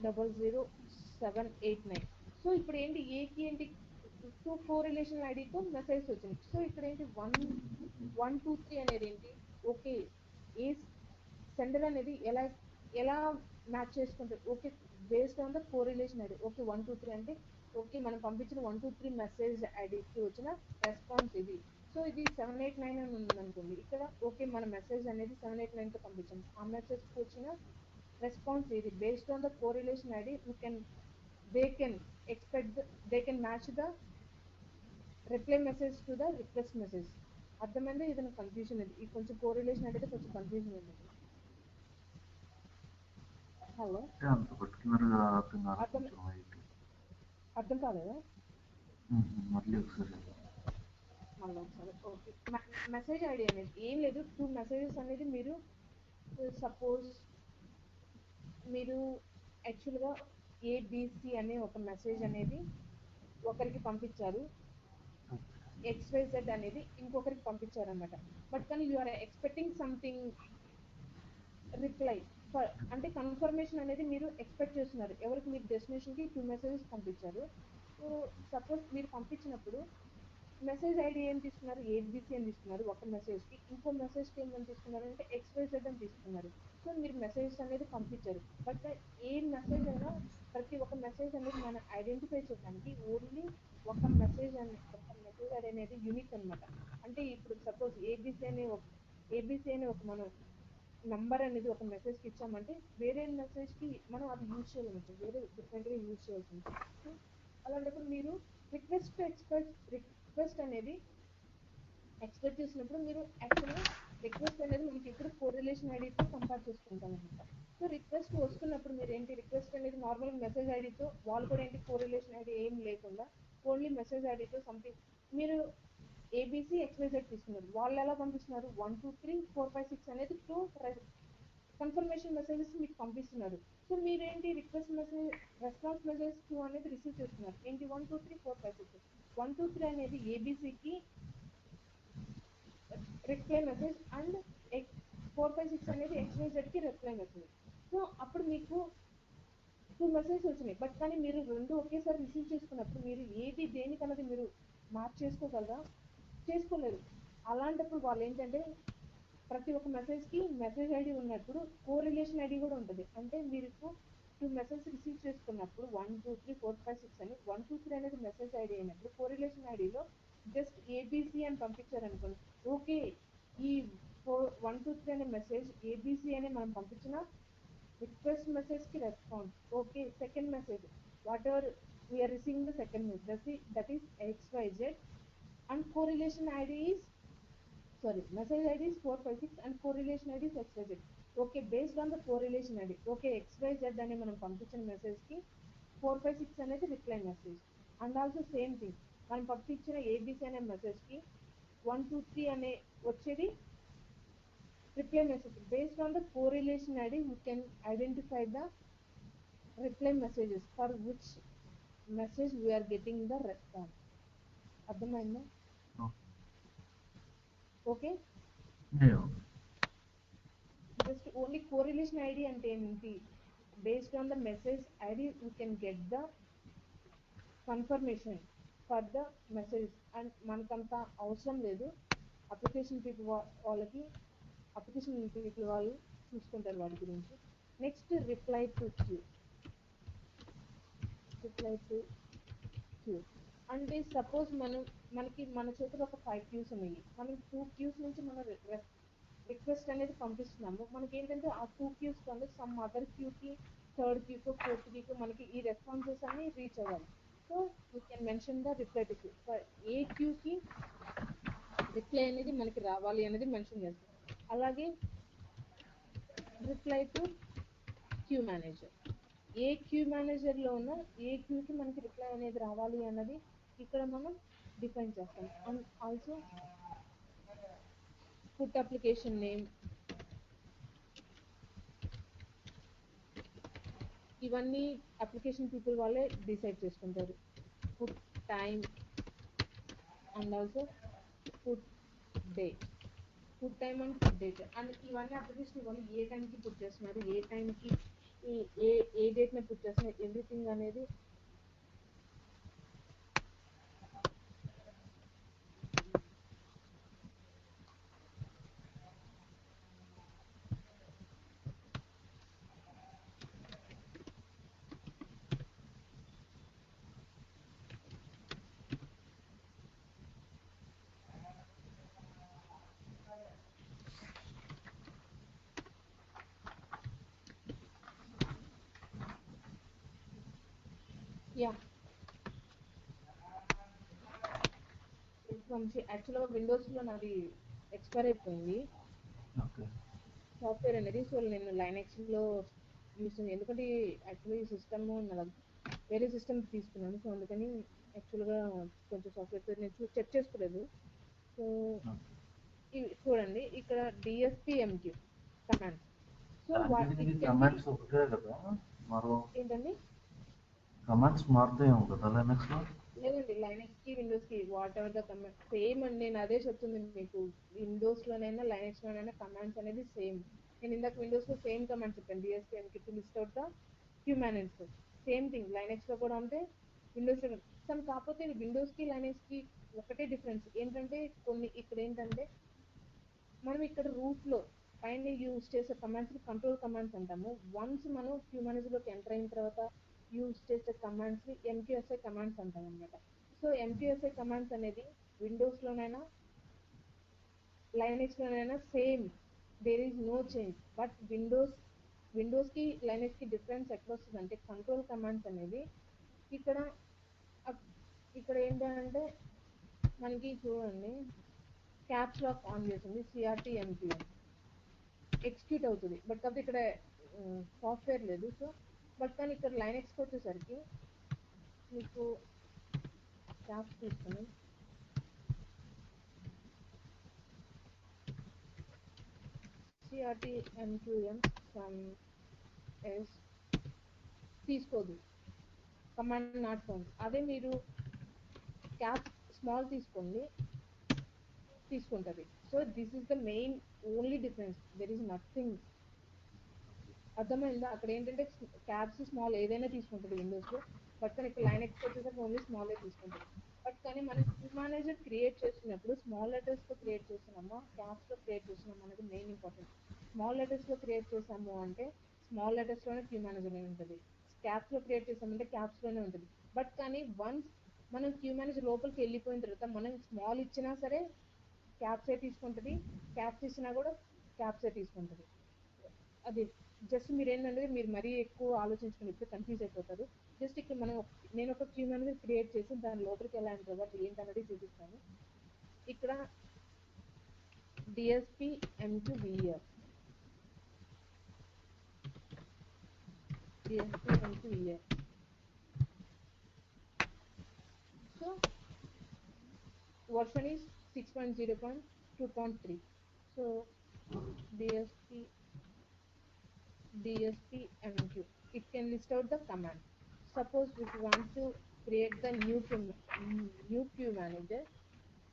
00789. సో ఇప్పుడు ఏంటి ఏకి ఏంటి 2 కోరిలేషన్ ఐడితో మెసేజ్ వచ్చింది. సో ఇక్కడ ఏంటి 123 అనేది ఏంటి, ఓకే ఏ సెండర్ అనేది ఎలా ఎలా మ్యాచ్ చేసుకుంటారు, okay based on the correlation ID. Okay 123 అంటే ఓకే మనం పంపించిన 123 మెసేజ్ ఐడికి వచ్చిన రెస్పాన్స్ ఇది. సో ఇది 789 అని ఉంది అనుకోండి, ఇక్కడ ఓకే మన మెసేజ్ అనేది 789తో పంపించాం, ఆ మెసేజ్కి వచ్చిన రెస్పాన్స్ ఇది. Based on the correlation ID they can match the reply message to the request message. అర్థమైందా, ఇది కన్ఫ్యూజన్, ఇది కొంచెం కోరిలేషన్ అయితే కొంచెం కన్ఫ్యూజన్ ఉంది. హలో, అంటే అంత పర్టికులర్గా అర్థం కాదు, అర్థం కొంచెం వైట్. అర్థం కాలేదా, మళ్ళీ ఒకసారి. మళ్ళీ ఒకసారి. ఓకే, మెసేజ్ ఐడి అనేది ఏం లేదు, 2 మెసేజెస్ అనేది మీరు సపోజ్ మీరు యాక్చువల్గా ఏబిసి అనే ఒక మెసేజ్ అనేది ఒకరికి పంపించారు, XYZ అనేది ఇంకొకరికి పంపించారు అనమాట. బట్ కానీ you are expecting something reply అంటే కన్ఫర్మేషన్ అనేది మీరు ఎక్స్పెక్ట్ చేస్తున్నారు. ఎవరికి, మీరు డెస్టినేషన్కి 2 మెసేజెస్ పంపించారు. సో సపోజ్ మీరు పంపించినప్పుడు మెసేజ్ ఐడి ఏం తీసుకున్నారు, ఏబిసి అని తీసుకున్నారు ఒక మెసేజ్కి, ఇంకో మెసేజ్కి ఏమని తీసుకున్నారు అంటే XYZ అని తీసుకున్నారు. సో మీరు మెసేజ్ అనేది పంపించారు, బట్ ఏ మెసేజ్ అయినా ప్రతి ఒక్క మెసేజ్ అనేది మనం ఐడెంటిఫై చేయడానికి ఓన్లీ ఒక మెసేజ్ ఐడి అనేది యూనిక్ అనమాట. అంటే ఇప్పుడు సపోజ్ ఏబిసి అనే ఒక మనం నంబర్ అనేది ఒక మెసేజ్కి ఇచ్చామంటే వేరే మెసేజ్కి మనం అది యూజ్ చేయాలి ఉంటుంది, వేరే డిఫరెంట్గా యూజ్ చేయాల్సి ఉంటుంది. సో అలాంటప్పుడు మీరు రిక్వెస్ట్ అనేది ఎక్స్పెక్ట్ చేసినప్పుడు మీరు యాక్చువల్గా రిక్వెస్ట్ అనేది మనకి ఎప్పుడు కోరిలేషన్ ఐడితో కంపేర్ చేసుకుంటాం అనమాట. సో రిక్వెస్ట్ వస్తున్నప్పుడు మీరు ఏంటి, రిక్వెస్ట్ అనేది నార్మల్ మెసేజ్ ఐడితో వాళ్ళు కూడా ఏంటి కోరిలేషన్ ఐడి ఏం లేకుండా ఓన్లీ మెసేజ్ ఐడితో సంథింగ్ మీరు ఏబిసి XYZ తీసుకున్నారు, వాళ్ళు ఎలా పంపిస్తున్నారు 12345 అనేది 2 కన్ఫర్మేషన్ మెసేజెస్ మీకు పంపిస్తున్నారు. సో మీరేంటి రిక్వెస్ట్ మెసేజ్ రెస్పాన్స్ మెసేజ్ 2 అనేది రిసీవ్ చేస్తున్నారు. ఏంటి 12345 123 అనేది ఏబిసికి రిప్లై మెసేజ్ అండ్ 456 అనేది XYZకి రిప్లై మెసేజ్. సో అప్పుడు మీకు 2 మెసేజ్ వచ్చినాయి, బట్ కానీ మీరు రెండు ఒకేసారి రిసీవ్ చేసుకున్నప్పుడు మీరు ఏది దేనికన్నది మీరు మార్క్ చేసుకోగలరా, చేసుకోలేరు. అలాంటప్పుడు వాళ్ళు ఏంటంటే ప్రతి ఒక్క మెసేజ్కి మెసేజ్ ఐడి ఉన్నప్పుడు కోరిలేషన్ ఐడి కూడా ఉంటుంది. అంటే మీరు 2 మెసేజ్ రిసీవ్ చేసుకున్నప్పుడు 12345 అని 123 అనేది మెసేజ్ ఐడి అయినప్పుడు కోరిలేషన్ ఐడిలో జస్ట్ ఏబిసి అని పంపించారనుకోండి, ఓకే ఈ 123 అనే మెసేజ్ ఏబిసి అని మనం పంపించిన రిక్వెస్ట్ మెసేజ్ కి response. Okay, second message whatever we're receiving the second message that is XYZ and correlation ID is message ID is 456 and correlation ID is XYZ. Okay, based on the correlation ID, okay, XYZ అని మనం పంపించిన message కి 456 అనేది reply message. And also same thing మనం పంపించిన ABC అనే message కి 123 అనే వచ్చేది reply message. Based on the correlation ID, we can identify the reply messages for which message we are getting the response. అర్థమైందా? Okay, just only correlation ID అంటే ఏంటి? Based on the message ID we can get the confirmation for the message. And మనకంత అవసరం లేదు, application people వాళ్ళకి application people వాళ్ళు చూసుకుంటారు వాటి గురించి. Next reply to queue. అంటే సపోజ్ మనకి మన చేతిలో ఒక 5 క్యూస్ ఉన్నాయి, మనం 2 క్యూస్ నుంచి మనం రిక్వెస్ట్ అనేది పంపిస్తున్నాము. మనకి ఏంటంటే ఆ 2 క్యూస్ కన్నా సమ్ అదర్ క్యూకి, థర్డ్ క్యూకు, ఫోర్త్ క్యూకు మనకి ఈ రెస్పాన్సెస్ అన్ని రీచ్ అవ్వాలి. So we can mention the reply to queue. ఏ క్యూకి రిప్లై అనేది మనకి రావాలి అనేది మెన్షన్ చేస్తాం. అలాగే రిప్లై టు క్యూ మేనేజర్. ఏ క్యూ మేనేజర్లో ఉన్న ఏ క్యూకి మనకి రిప్లై అనేది రావాలి అన్నది ఇక్కడ మనం డిఫైన్ చేస్తాం. And also put application name, ఇవన్నీ అప్లికేషన్ పీపుల్ వాళ్ళే డిసైడ్ చేసుకుంటారు. Put time and also put date. Put time and put date and ఇవన్నీ అప్లికేషన్ వాళ్ళు ఏ టైంకి పుట్ చేస్తున్నారు, ఏ టైంకి ఏ డేట్ ని పుట్ చేస్తున్నారు, ఎవ్రీథింగ్ అనేది యాక్చువల్గా విండోస్లో నాది ఎక్స్పైర్ అయిపోయింది సాఫ్ట్వేర్ అనేది. సో నేను లైనెక్స్లో యూస్, ఎందుకంటే యాక్చువల్లీ ఈ సిస్టమ్ వేరే సిస్టమ్ తీసుకున్నాను. సో అందుకని యాక్చువల్గా కొంచెం సాఫ్ట్వేర్ నేను చెక్ చేసుకోలేదు. సో ఇవి చూడండి ఇక్కడ డిఎస్పిఎంక్యూ కమాండ్స్. సో కమాండ్స్ ఒకటే కదా, ఏంటండి కమాండ్స్ మారుతాయేమో కదా లైనక్స్ లో? లేదండి, లైనక్స్ కి విండోస్ కి what ever the command same అండి. నేను అదే చెప్తుంది మీకు, విండోస్ లోనైనా లైనక్స్ లోనైనా కమాండ్స్ అనేది సేమ్. నేను ఇందాక విండోస్ లో సేమ్ కమాండ్స్ చెప్పాను, డిఎస్పిఎంకి to list out the queue manager. Same thing Linux లో కూడా ఉంటే విండోస్ లో సమ్. కాకపోతే విండోస్ కి లైనక్స్ కి ఒకటే డిఫరెన్స్ ఏంటంటే కొన్ని ఇక్కడ ఏంటంటే మనం ఇక్కడ రూట్ లో పైన యూజ్ చేసే కమాండ్స్ కంట్రోల్ కమాండ్స్ అంటాము. వన్స్ మనం క్యూ మేనేజర్ లోకి ఎంటర్ అయిన తర్వాత యూజ్ చేసే కమాండ్స్ ని ఎంక్యూఎస్ఐ కమాండ్స్ అంటాం అనమాట. సో ఎంక్యూఎస్ఐ కమాండ్స్ అనేది విండోస్ లోనైనా లైనక్స్ లోనైనా same, there is no change. But Windows కి లైనక్స్ కి డిఫరెన్స్ ఎక్కడ వస్తుంది అంటే కంట్రోల్ కమాండ్స్ అనేది ఇక్కడ ఏంటంటే మనకి చూడండి క్యాప్స్ లాక్ ఆన్ చేసింది, సిఆర్టీ ఎంక్యూఎం ఎగ్జిక్యూట్ అవుతుంది. బట్ కాకపోతే ఇక్కడ సాఫ్ట్వేర్ లేదు. సో బట్ కానీ ఇక్కడ లైనక్స్కి వచ్చేసరికి మీకు క్యాప్స్ తీసుకుని సిఆర్టీ ఎంక్యూఎం సమ్ ఎస్ తీసుకోదు, కమాండ్ నాట్ ఫౌండ్. అదే మీరు క్యాప్ స్మాల్ తీసుకోండి తీసుకుంటుంది. So this is the main only difference, there is nothing. అర్థమైందా? అక్కడ ఏంటంటే క్యాప్స్ స్మాల్ ఏదైనా తీసుకుంటుంది విండోస్ లో, బట్ కానీ ఇక్కడ లైనక్స్ వచ్చేసరికి ఓన్లీ స్మాల్ తీసుకుంటుంది. బట్ కానీ మనం క్యూ మేనేజర్ క్రియేట్ చేసినప్పుడు స్మాల్ లెటర్స్ తో క్రియేట్ చేస్తున్నామా క్యాప్స్ లో క్రియేట్ చేస్తున్నామా అనేది మెయిన్ ఇంపార్టెంట్. స్మాల్ లెటర్స్ లో క్రియేట్ చేసాము అంటే స్మాల్ లెటర్స్ లోనే క్యూ మేనేజర్ ఉంటుంది, క్యాప్స్ లో క్రియేట్ చేసామంటే క్యాప్స్ లోనే ఉంటుంది. బట్ కానీ వన్స్ మనం క్యూ మేనేజర్ లోపలికి వెళ్ళిపోయిన తర్వాత మనం స్మాల్ ఇచ్చినా సరే క్యాప్సే తీసుకుంటుంది, క్యాప్స్ ఇచ్చినా కూడా క్యాప్సే తీసుకుంటుంది. అది జస్ట్ మీరు ఏంటంటే మీరు మరీ ఎక్కువ ఆలోచించుకుని ఇప్పుడు కన్ఫ్యూజ్ అయిపోతారు. జస్ట్ ఇక్కడ నేను ఒక క్యూ అనేది క్రియేట్ చేసి దాని లోపలికి ఎలా ఎంటర్ అవ్వాలి ఏంటనేది చూపిస్తాను. ఇక్కడ DSP M2VF, DSP M2VF. So version is 6.0.2.3. So DSP MQ, it can list out the command. Suppose if you want to create the new queue manager,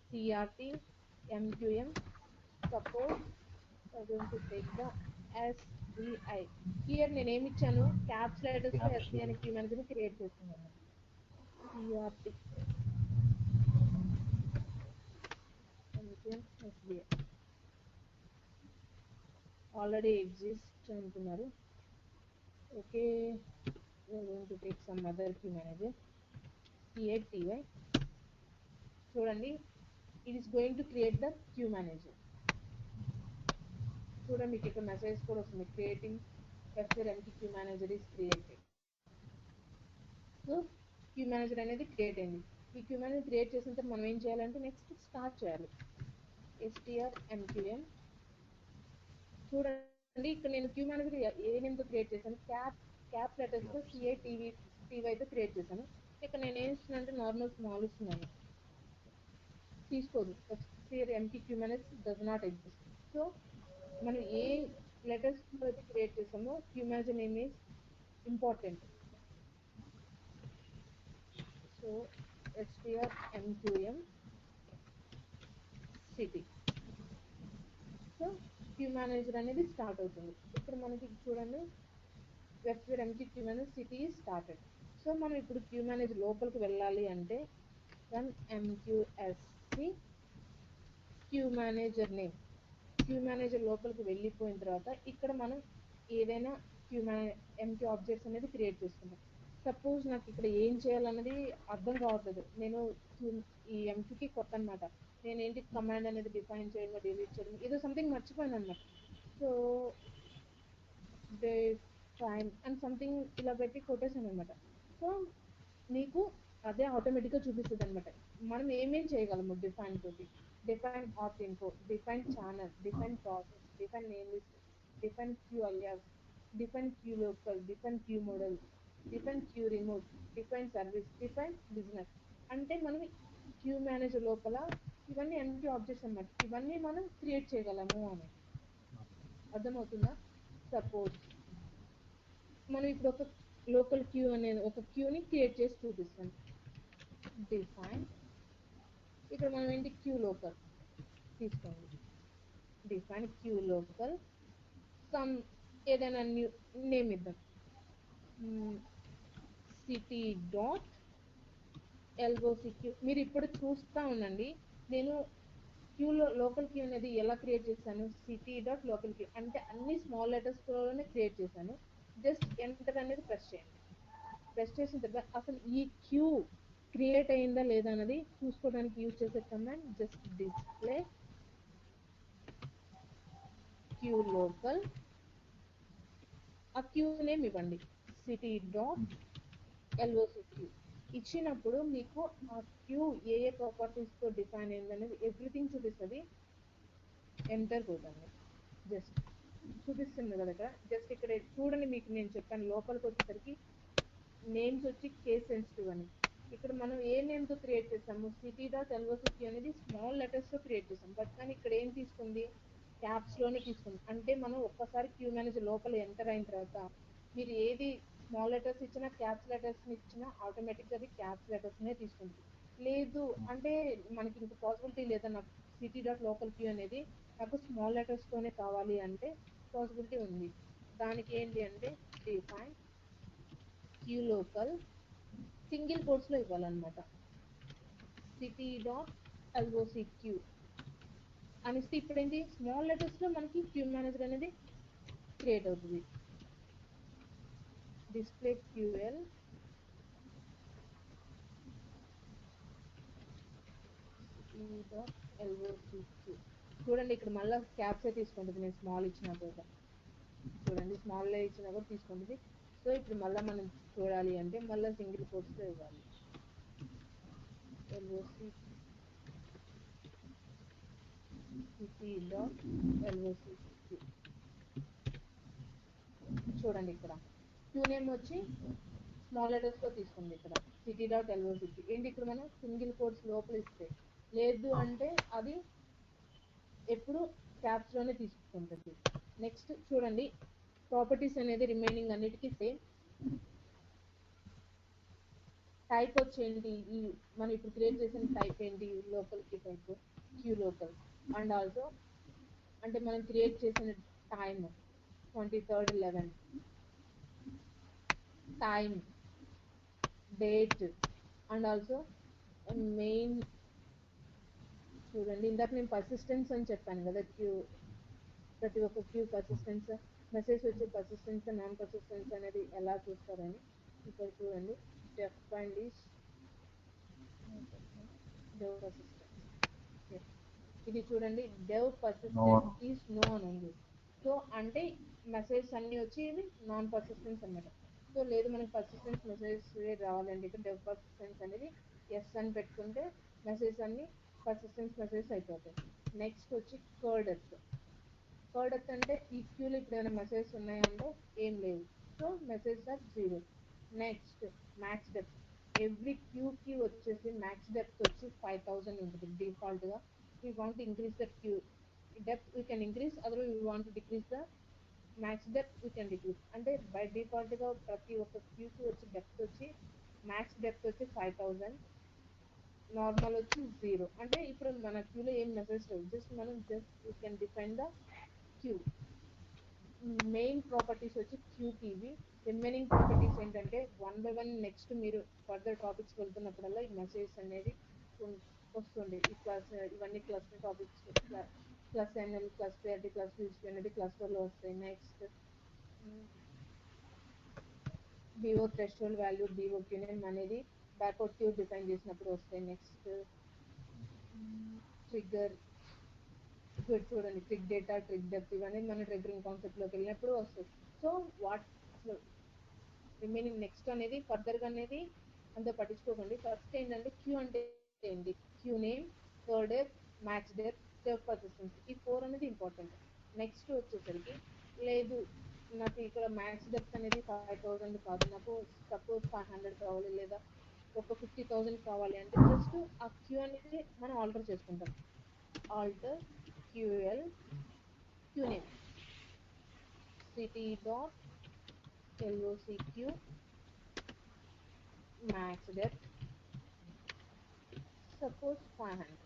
CRT MQM. Suppose I'm going to take the SVI. Here నేను ఏమి ఇచ్చాను, caps letters లో SVI అనే queue manager create చేస్తున్నాను. CRT MQM SVI already exist అంటున్నారు. Okay, we're going to take some other queue manager, CATY. చూడండి, it is going to create the queue manager. చూడండి మీకు ఇక్కడ మెసేజ్ కూడా వస్తుంది, creating F4 MQ queue manager is created. So queue manager అనేది create అయింది. ఈ క్యూ మేనేజర్ క్రియేట్ చేసిన తర్వాత మనం ఏం చేయాలంటే నెక్స్ట్ స్టార్ట్ చేయాలి. strMQM. చూడండి ఇక్కడ నేను క్యూ మేనేజర్ ఏ నేమ్తో క్రియేట్ చేశాను, క్యాప్ లెటర్స్ తో CATY తో క్రియేట్ చేశాను. ఇక్కడ నేను ఏం ఇస్తున్నాను అంటే నార్మల్ స్మాల్ ఇస్తున్నాను, తీసుకోదు. F4 MQ queue manager does not exist. So మనం ఏ లెటర్స్ అయితే క్రియేట్ చేసామో queue manager name is important. So strMQM city. So queue manager అనేది స్టార్ట్ అవుతుంది. ఇక్కడ మనకి చూడండి F4 MQ queue manager city started. So మనం ఇప్పుడు క్యూ మేనేజర్ లోపలికి వెళ్ళాలి అంటే run MQSC queue manager name. Queue manager లోపలికి వెళ్ళిపోయిన తర్వాత ఇక్కడ మనం ఏదైనా MQ ఆబ్జెక్ట్స్ అనేది క్రియేట్ చేసుకుంటాం. సపోజ్ నాకు ఇక్కడ ఏం చేయాలన్నది అర్థం కావట్లేదు, నేను ఈ MQకి కొత్త అనమాట, నేను ఏంటి కమాండ్ అనేది డిఫైన్ చేయడం, డిలీట్ చేయడం, ఏదో సంథింగ్ మర్చిపోయాను అనమాట. సో డిఫైన్ అండ్ సంథింగ్ ఇలా పెట్టి కొట్టేసాను అనమాట. సో నీకు అదే ఆటోమేటిక్గా చూపిస్తుంది అనమాట మనం ఏమేం చేయగలము డిఫైన్ తోటి. Define auth info, define channel, define process, define name list, define queue alias, define queue local, define queue model, define queue remote, define service, define business. అంటే మనం క్యూ మేనేజర్ లోపల ఇవన్నీ ఎంటీ ఆబ్జెక్ట్స్ అనమాట, ఇవన్నీ మనం create చేయగలము అని. అర్థమవుతుందా? సపోజ్ మనం ఇప్పుడు ఒక లోకల్ క్యూ అనేది ఒక క్యూని క్రియేట్ చేసి చూపిస్తాం. డిఫైన్, ఇక్కడ మనం ఏంటి క్యూ లోకల్ తీసుకోండి, డిఫైన్ క్యూ లోకల్, సమ్ ఏదైనా న్యూ నేమ్ ఇద్దాం, సిటీ డాట్ LOCQ. మీరు ఇప్పుడు చూస్తూ ఉండండి, నేను క్యూలో లోకల్ క్యూ అనేది ఎలా క్రియేట్ చేశాను, సిటీ డాట్ లోకల్ క్యూ అంటే అన్ని స్మాల్ లెటర్స్తోనే క్రియేట్ చేశాను. జస్ట్ ఎంటర్ అనేది ప్రెస్ చేయండి. ప్రెస్ చేసిన తర్వాత అసలు ఈ క్యూ క్రియేట్ అయిందా లేదా అన్నది చూసుకోవడానికి యూజ్ చేసే command just display queue local. ఆ క్యూ నేమ్ ఇవ్వండి, సిటీ డాట్ LOCQ. ఇచ్చినప్పుడు మీకు ఆ క్యూ ఏ ప్రాపర్టీస్ తో డిఫైన్ అయిందనేది ఎవ్రీథింగ్ చూపిస్తుంది. ఎంటర్ కొట్టండి, జస్ట్ చూపిస్తుంది కదా ఇక్కడ. జస్ట్ ఇక్కడ చూడండి, మీకు నేను చెప్పాను లోపలికి వచ్చేసరికి నేమ్స్ వచ్చి కేస్ సెన్సిటివ్ అని. ఇక్కడ మనం ఏ నేమ్ తో క్రియేట్ చేసాము, సిటీ డాట్ LOCQ అనేది స్మాల్ లెటర్స్ తో క్రియేట్ చేసాం, బట్ కానీ ఇక్కడ ఏం తీసుకుంది, క్యాప్స్ లోనే తీసుకుంది. అంటే మనం ఒక్కసారి క్యూ మేనేజర్ లోపల ఎంటర్ అయిన తర్వాత మీరు ఏది స్మాల్ లెటర్స్ ఇచ్చినా క్యాప్స్ లెటర్స్ ఇచ్చినా ఆటోమేటిక్గా అది క్యాప్స్ లెటర్స్ నే తీసుకుంటుంది. లేదు అంటే మనకి ఇంక పాసిబిలిటీ లేదా, నాకు సిటీ డాట్ లోకల్ క్యూ అనేది నాకు స్మాల్ లెటర్స్ తోనే కావాలి అంటే పాసిబిలిటీ ఉంది. దానికి ఏంటి అంటే define queue local single quotes లో ఇవ్వాలన్నమాట, సిటీ డాట్ LOCQ అనిస్తే ఇప్పుడు ఏంటి స్మాల్ లెటర్స్ లో మనకి క్యూ మేనేజర్ అనేది క్రియేట్ అవుతుంది. Display QL LOCQ. చూడండి ఇక్కడ మళ్ళీ క్యాప్సే తీసుకుంటుంది, నేను స్మాల్ ఇచ్చినా కూడా. చూడండి స్మాల్ ఇచ్చినా కూడా తీసుకుంటుంది. సో ఇప్పుడు మళ్ళీ మనం చూడాలి అంటే మళ్ళీ సింగిల్ కోట్స్లో ఇవ్వాలి. LOCQ. చూడండి ఇక్కడ క్యూ నేమ్ వచ్చి స్మాల్ లెటర్స్తో తీసుకుంది ఇక్కడ city.LOCQ. ఏంటి ఇక్కడ మనం సింగిల్ కోట్స్ లోపల ఇస్తే, లేదు అంటే అది ఎప్పుడు క్యాప్స్ లోనే తీసుకుంటుంది. నెక్స్ట్ చూడండి ప్రాపర్టీస్ అనేది రిమైనింగ్ అన్నిటికీ సేమ్. టైప్ వచ్చేంటి, ఈ మనం ఇప్పుడు క్రియేట్ చేసిన టైప్ ఏంటి, లోకల్ కి type queue local. And also అంటే మనం క్రియేట్ చేసిన time 23rd 11, time, date, and also main. చూడండి ఇందాక నేను పర్సిస్టెన్స్ అని చెప్పాను కదా, క్యూ ప్రతి ఒక్క క్యూ పర్సిస్టెన్స్, మెసేజ్ వచ్చే పర్సిస్టెన్స్ నాన్ పర్సిస్టెన్స్ అనేది ఎలా చూస్తారని. ఇక్కడ చూడండి డెఫ్ ఫైండ్ ఈస్ డెవ్ పర్సిస్టెన్స్. ఇది చూడండి డెవ్ పర్సిస్టెన్స్ ఈస్ నో అని ఉంది. సో అంటే మెసేజ్ అన్ని వచ్చి ఇవి నాన్ పర్సిస్టెన్స్ అనమాట. సో లేదు మనకి పర్సిస్టెన్స్ మెసేజ్ రావాలంటే ఇక్కడ డెవ్ పర్సిస్టెన్స్ అనేది ఎస్ అని పెట్టుకుంటే మెసేజ్ అన్ని పర్సిస్టెన్స్ మెసేజ్ అయిపోతాయి. నెక్స్ట్ వచ్చి కర్డెత్. కర్డెత్ అంటే ఈ క్యూలో ఇప్పుడు ఏమైనా మెసేజ్ ఉన్నాయంటే ఏం లేవు, so message are 0. Next max depth. Every క్యూకి వచ్చేసి మ్యాక్స్ డెప్త్ వచ్చి 5000 ఉంటుంది డిఫాల్ట్గా. We want increase the queue depth, we can increase, otherwise we want decrease the max depth, we can decrease. అంటే బై డిఫాల్ట్గా ప్రతి ఒక్క క్యూకి వచ్చి డెప్త్ వచ్చి మ్యాక్స్ డెప్త్ వచ్చి 5000, నార్మల్ వచ్చి 0. అంటే ఇప్పుడు మన క్యూలో ఏం మెసేజ్ లేదు, జస్ట్ మనం we can define the queue. Main properties వచ్చి క్యూకి ఇవి. రిమైనింగ్ ప్రాపర్టీస్ ఏంటంటే 1 by 1 నెక్స్ట్ మీరు ఫర్దర్ టాపిక్స్ వెళ్తున్నప్పుడల్లా ఈ మెసేజ్ అనేది వస్తుంది. ఈ క్లాస్ ఇవన్నీ cluster topics, class NL, class PRT, class USP అనేది క్లస్టర్లో వస్తాయి. Next DO threshold value, DO queue name అనేది బ్యాక్వర్డ్ క్యూ డిఫైన్ చేసినప్పుడు వస్తాయి. Next trigger. ఇక్కడ చూడండి ట్రిక్ డేటా, ట్రిక్ డెప్త్ ఇవన్నీ మన ట్రిగ్గరింగ్ కాన్సెప్ట్లోకి వెళ్ళినప్పుడు వస్తాయి. సో వాట్ అసలు రిమైనింగ్ నెక్స్ట్ అనేది ఫర్దర్గా అనేది అంత పట్టించుకోకండి. ఫస్ట్ ఏంటంటే క్యూ అంటే ఏంటి, queue name, curdepth, max depth, def persistence, ఈ 4 అనేది ఇంపార్టెంట్. నెక్స్ట్ వచ్చేసరికి లేదు నాకు ఇక్కడ మ్యాక్స్ డెప్త్ అనేది 5000 కాదు, నాకు సపోజ్ 500 కావాలి, లేదా ఒక 50,000 కావాలి అంటే జస్ట్ ఆ క్యూ అనేది మనం ఆల్టర్ చేసుకుంటాం. Alter QL QName city.LOCQ max depth suppose 500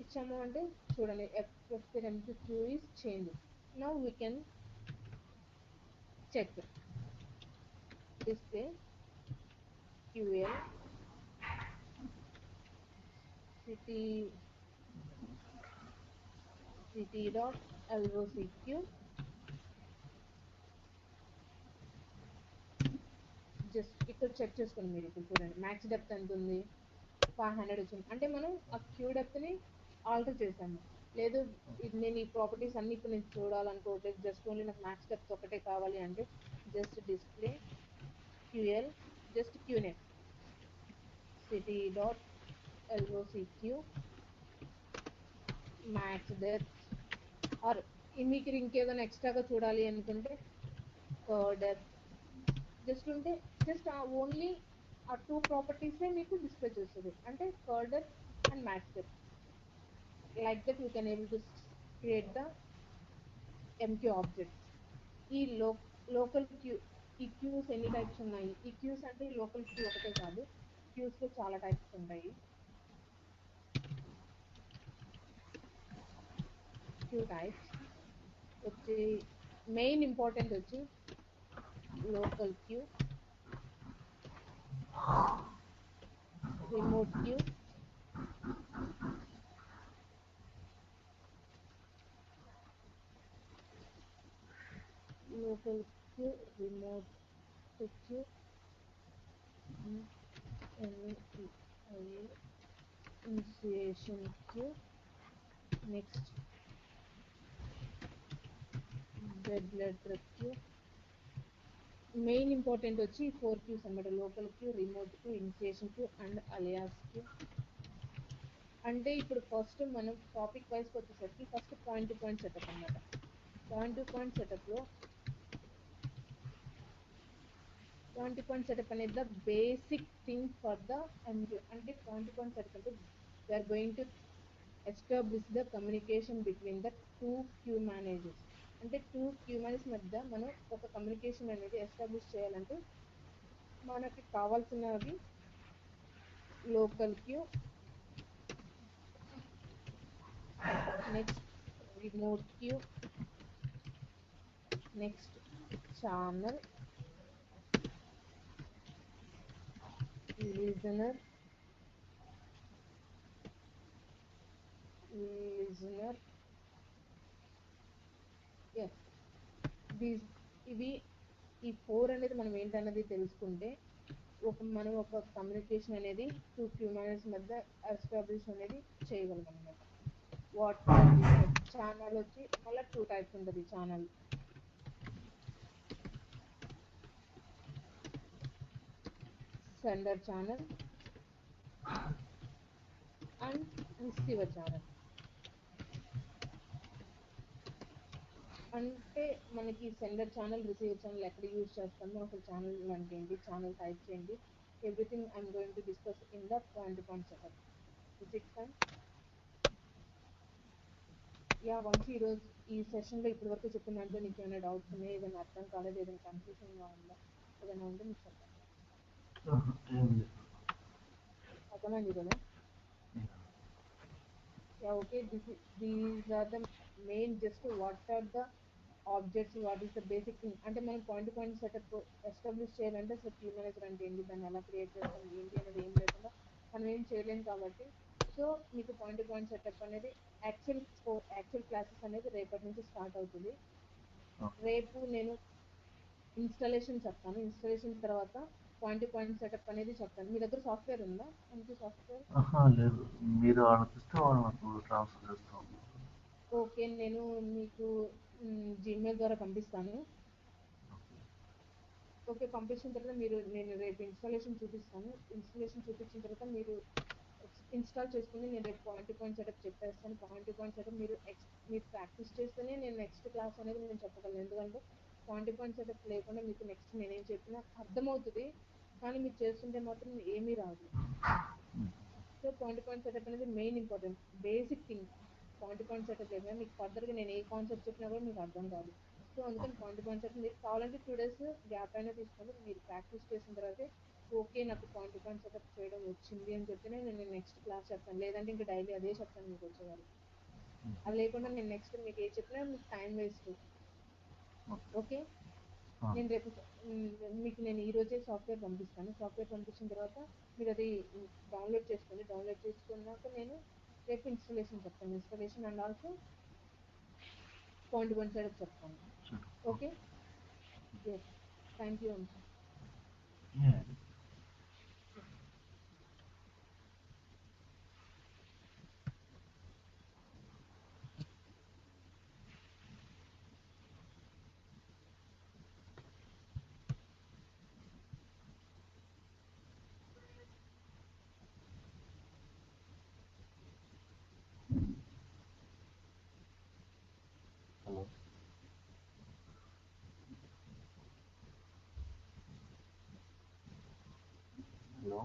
ఇచ్చాము అంటే చూడండి FFMQ is changed. Now we can check display QL city.LOCQ. Just ఇక్కడ చెక్ చేసుకోండి మీరు. ఇప్పుడు చూడండి మ్యాక్స్ డెప్త్ ఎంత ఉంది, 500 వచ్చింది. అంటే మనం ఆ క్యూ డెప్త్ని ఆల్టర్ చేసాము. లేదు ఇది నేను ఈ ప్రాపర్టీస్ అన్ని ఇప్పుడు నేను చూడాలనుకోవట్లేదు, జస్ట్ ఓన్లీ నాకు మ్యాక్స్ డెప్త్ ఒకటే కావాలి అంటే just display QL just QName city.LOCQ max depth. Or మీకు ఇంకేదైనా ఎక్స్ట్రాగా చూడాలి అనుకుంటే డెప్త్ జస్ట్ ఉంటే జస్ట్ ఓన్లీ ఆ 2 ప్రాపర్టీసే మీకు డిస్ప్లే చేస్తుంది, అంటే curdepth and max depth. Like that you can able to create the MQ objects. ఈ లోకల్ క్యూ, ఈ క్యూస్ ఎన్ని టైప్స్ ఉన్నాయి, ఈ క్యూస్ అంటే లోకల్ క్యూ ఒకటే కాదు, క్యూస్లో చాలా టైప్స్ ఉంటాయి. క్యూ టైప్స్ వచ్చి మెయిన్ ఇంపార్టెంట్ వచ్చి local queue, remote queue, local queue, remote queue, initiation queue. Next, dead letter queue. Main important వచ్చి 4 queues అన్నమాట. Local queue, remote queue, initiation queue and alias queue. అంటే ఇప్పుడు first మనం topic wise వచ్చేసరికి first point to point setup అన్నమాట. Point to point సెటప్లో point to point setup అనేది the basic thing for the MQ. అంటే point to point setup అంటే we're going to establish the communication between the two queue managers. అంటే two queue managers మధ్య మనం ఒక communication అనేది establish చేయాలంటే మనకి కావాల్సినవి local queue, next remote queue, next channel, listener, yes, ఇవి ఈ 4 అనేది మనం ఏంటన్నది తెలుసుకుంటే మనం ఒక కమ్యూనికేషన్ అనేది టూ క్యూ మేనేజర్స్ మధ్య ఎస్టాబ్లిష్ అనేది చేయగలం అనమాట. వాట్ ఛానల్ వచ్చి మళ్ళీ 2 టైప్స్ ఉంటుంది. Channel sender channel and receiver channel. అంటే మనకి సెండర్ ఛానల్, రిసీవర్ ఛానల్ ఎక్కడ యూజ్ చేస్తామో, అసలు ఛానల్ అంటే ఏంటి, ఛానల్ టైప్స్ ఏంటి, everything I'm going to discuss in the point to point setup. Yeah once ఈరోజు ఈ సెషన్లో ఇప్పటి వరకు చెప్పిన దాంట్లో నీకు ఏమైనా డౌట్స్ ఉన్నాయి, ఏదైనా అర్థం కాలేదు, ఏదైనా కన్ఫ్యూజన్గా ఉందా, ఏదైనా ఉంటే మీకు చెప్పండి. అర్థమైంది కదా? Yeah, okay, these are the main, just what are the objects, what is the basic thing. అంటే మనం point to point setup establish చేయాలంటే అసలు క్యూ మేనేజర్ అంటే ఏంటి, దాన్ని ఎలా క్రియేట్ చేస్తాం, ఏంటి అనేది ఏం లేకుండా మనం ఏం చేయలేం. కాబట్టి సో మీకు పాయింట్ టు పాయింట్ సెటప్ అనేది యాక్చువల్ క్లాసెస్ అనేది రేపటి నుంచి స్టార్ట్ అవుతుంది. రేపు నేను ఇన్స్టాలేషన్ చెప్తాను. ఇన్స్టాలేషన్ తర్వాత పాయింట్ టు పాయింట్ సెటప్ అనేది చెప్తాను. మీ దగ్గర సాఫ్ట్వేర్ ఉందా? మంచి సాఫ్ట్వేర్ లేదు, మీరు వాళ్ళకిస్తే వాళ్ళు నాకు ట్రాన్స్ఫర్ చేస్తాం. ఓకే, నేను మీకు జీమెయిల్ ద్వారా పంపిస్తాను. ఓకే, పంపించిన తర్వాత నేను రేపు ఇన్స్టాలేషన్ చూపిస్తాను. ఇన్స్టాలేషన్ చూపించిన తర్వాత మీరు ఇన్స్టాల్ చేసుకుని నేను రేపు పాయింట్ టు పాయింట్ సెటప్ చెప్పేస్తాను. పాయింట్ టు పాయింట్ సెటప్ మీరు ప్రాక్టీస్ చేస్తేనే నేను నెక్స్ట్ క్లాస్ అనేది నేను చెప్పగలను. ఎందుకంటే పాయింట్ టు పాయింట్ సెటప్ లేకుండా మీకు నెక్స్ట్ నేనేం చెప్పినా అర్థమవుతుంది, కానీ మీరు చేస్తుంటే మాత్రం ఏమీ రాదు. So point to point setup అనేది main important basic thing. Point to point setup లేకుండా మీకు ఫర్దర్గా నేను ఏ కాన్సెప్ట్ చెప్పినా కూడా మీకు అర్థం కాదు. సో అందుకని పాయింట్ టు పాయింట్ సెటప్ మీరు కావాలంటే 2 days గ్యాప్ అయినా తీసుకోండి. మీరు ప్రాక్టీస్ చేసిన తర్వాత ఓకే నాకు పాయింట్ టు పాయింట్ సెటప్ చేయడం వచ్చింది అని చెప్తేనే నేను నెక్స్ట్ క్లాస్ చెప్తాను. లేదంటే ఇంకా డైలీ అదే చెప్తాను మీకు వచ్చేవారు. అది లేకుండా నేను నెక్స్ట్ మీకు ఏ చెప్పినా మీకు టైం వేస్ట్. ఓకే, నేను రేపు మీకు నేను ఈరోజే సాఫ్ట్వేర్ పంపిస్తాను. సాఫ్ట్వేర్ పంపించిన తర్వాత మీరు అది డౌన్లోడ్ చేసుకోండి. డౌన్లోడ్ చేసుకున్నాక నేను రేపు ఇన్స్టాలేషన్ చెప్తాను. Installation and also point to point setup చెప్తాను. Okay, yes, thank you. Hello, hello.